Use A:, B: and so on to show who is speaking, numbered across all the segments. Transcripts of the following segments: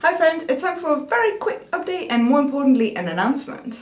A: Hi friends, it's time for a very quick update and more importantly an announcement.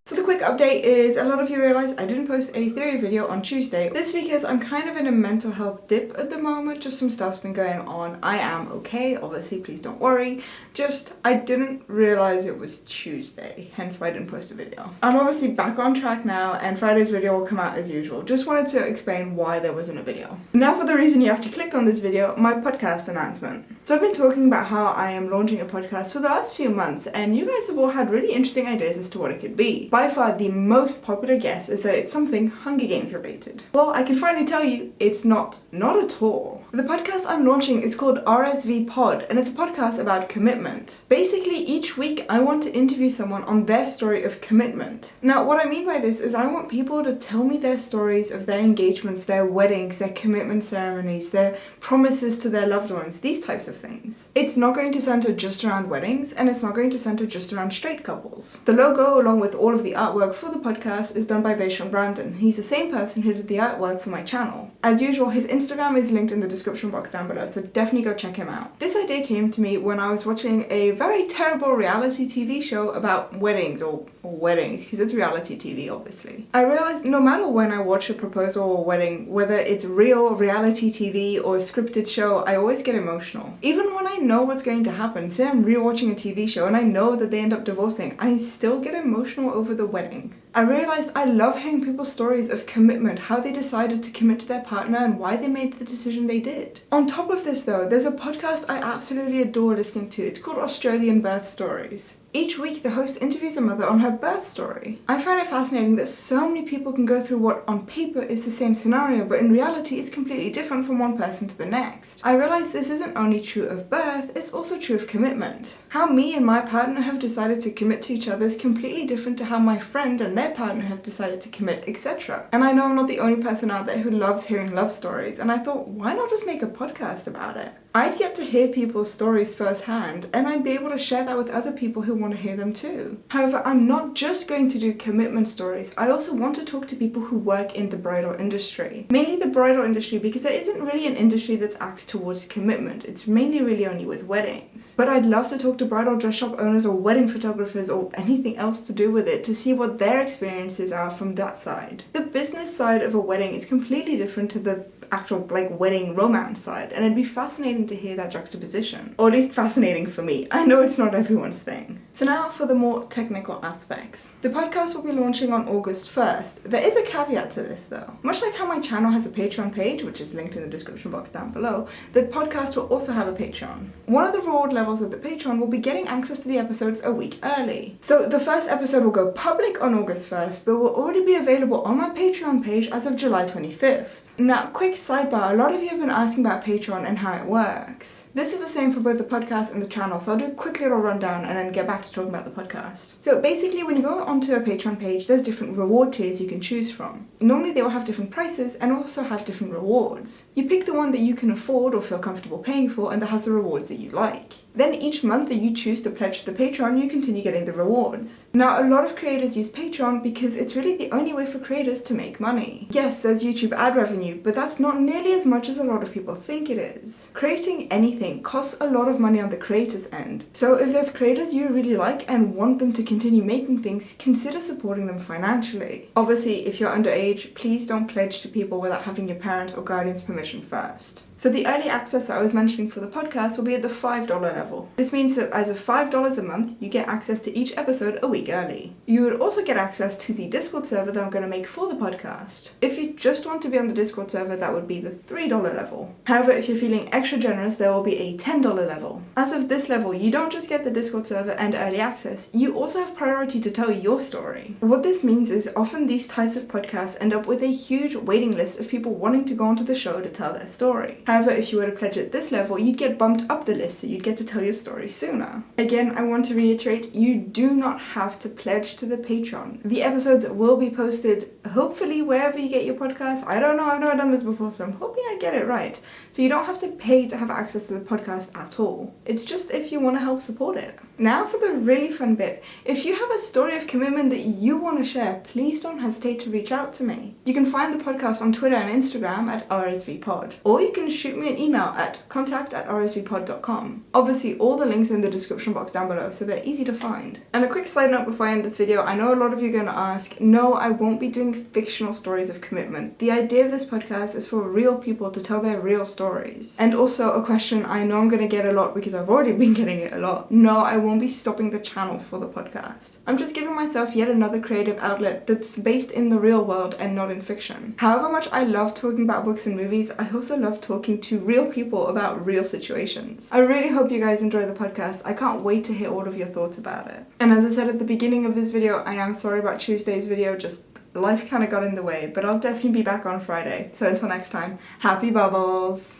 A: So the quick update is a lot of you realize I didn't post a theory video on Tuesday. This because I'm kind of in a mental health dip at the moment, just some stuff's been going on. I am okay, obviously, please don't worry. Just, I didn't realize it was Tuesday, hence why I didn't post a video. I'm obviously back on track now and Friday's video will come out as usual. Just wanted to explain why there wasn't a video. Now for the reason you actually clicked on this video, my podcast announcement. So I've been talking about how I am launching a podcast for the last few months and you guys have all had really interesting ideas as to what it could be. By far the most popular guess is that it's something Hunger Games related. Well, I can finally tell you it's not at all. The podcast I'm launching is called RSV Pod and it's a podcast about commitment. Basically each week I want to interview someone on their story of commitment. Now what I mean by this is I want people to tell me their stories of their engagements, their weddings, their commitment ceremonies, their promises to their loved ones, these types of things. It's not going to center just around weddings and it's not going to center just around straight couples. The logo along with all of the artwork for the podcast is done by Vaishon Brandon. He's the same person who did the artwork for my channel. As usual, his Instagram is linked in the description box down below, so definitely go check him out. This idea came to me when I was watching a very terrible reality TV show about weddings, or weddings, because it's reality TV obviously. I realized no matter when I watch a proposal or wedding, whether it's real reality TV or a scripted show, I always get emotional. Even when I know what's going to happen, say I'm rewatching a TV show and I know that they end up divorcing, I still get emotional over the wedding. I realized I love hearing people's stories of commitment, how they decided to commit to their partner and why they made the decision they did. On top of this though, there's a podcast I absolutely adore listening to. It's called Australian Birth Stories. Each week, the host interviews a mother on her birth story. I find it fascinating that so many people can go through what on paper is the same scenario, but in reality is completely different from one person to the next. I realized this isn't only true of birth, it's also true of commitment. How me and my partner have decided to commit to each other is completely different to how my friend and their partner have decided to commit, etc. And I know I'm not the only person out there who loves hearing love stories, and I thought, why not just make a podcast about it? I'd get to hear people's stories firsthand, and I'd be able to share that with other people who want to hear them too. However, I'm not just going to do commitment stories, I also want to talk to people who work in the bridal industry. Mainly the bridal industry because there isn't really an industry that's acts towards commitment, it's mainly really only with weddings. But I'd love to talk to bridal dress shop owners or wedding photographers or anything else to do with it to see what their experiences are from that side. The business side of a wedding is completely different to the actual wedding romance side, and it'd be fascinating to hear that juxtaposition. Or at least fascinating for me. I know it's not everyone's thing. So now for the more technical aspects. The podcast will be launching on August 1st. There is a caveat to this though. Much like how my channel has a Patreon page, which is linked in the description box down below, the podcast will also have a Patreon. One of the reward levels of the Patreon will be getting access to the episodes a week early. So the first episode will go public on August 1st, but will already be available on my Patreon page as of July 25th. Now, quick sidebar, a lot of you have been asking about Patreon and how it works. This is the same for both the podcast and the channel, so I'll do a quick little rundown and then get back to talking about the podcast. So basically, when you go onto a Patreon page, there's different reward tiers you can choose from. Normally they will have different prices and also have different rewards. You pick the one that you can afford or feel comfortable paying for and that has the rewards that you like. Then each month that you choose to pledge to the Patreon, you continue getting the rewards. Now, a lot of creators use Patreon because it's really the only way for creators to make money. Yes, there's YouTube ad revenue, but that's not nearly as much as a lot of people think it is. Creating anything costs a lot of money on the creator's end. So if there's creators you really like and want them to continue making things, consider supporting them financially. Obviously, if you're underage, please don't pledge to people without having your parents' or guardian's permission first. So the early access that I was mentioning for the podcast will be at the $5 level. This means that as of $5 a month, you get access to each episode a week early. You would also get access to the Discord server that I'm going to make for the podcast. If you just want to be on the Discord server, that would be the $3 level. However, if you're feeling extra generous, there will be a $10 level. As of this level, you don't just get the Discord server and early access, you also have priority to tell your story. What this means is often these types of podcasts end up with a huge waiting list of people wanting to go onto the show to tell their story. However, if you were to pledge at this level, you'd get bumped up the list, so you'd get to tell your story sooner. Again, I want to reiterate, you do not have to pledge to the Patreon. The episodes will be posted, hopefully, wherever you get your podcasts. I don't know, never done this before, so I'm hoping I get it right. So you don't have to pay to have access to the podcast at all. It's just if you want to help support it. Now for the really fun bit. If you have a story of commitment that you want to share, please don't hesitate to reach out to me. You can find the podcast on Twitter and Instagram at rsvpod, or you can shoot me an email at contact@rsvpod.com. Obviously, all the links are in the description box down below, so they're easy to find. And a quick side note before I end this video, I know a lot of you are going to ask, no, I won't be doing fictional stories of commitment. The idea of this podcast is for real people to tell their real stories. And also a question I know I'm going to get a lot because I've already been getting it a lot. No, I won't be stopping the channel for the podcast. I'm just giving myself yet another creative outlet that's based in the real world and not in fiction. However much I love talking about books and movies, I also love talking to real people about real situations. I really hope you guys enjoy the podcast. I can't wait to hear all of your thoughts about it. And as I said at the beginning of this video, I am sorry about Tuesday's video, just life kind of got in the way, but I'll definitely be back on Friday. So until next time, happy bubbles!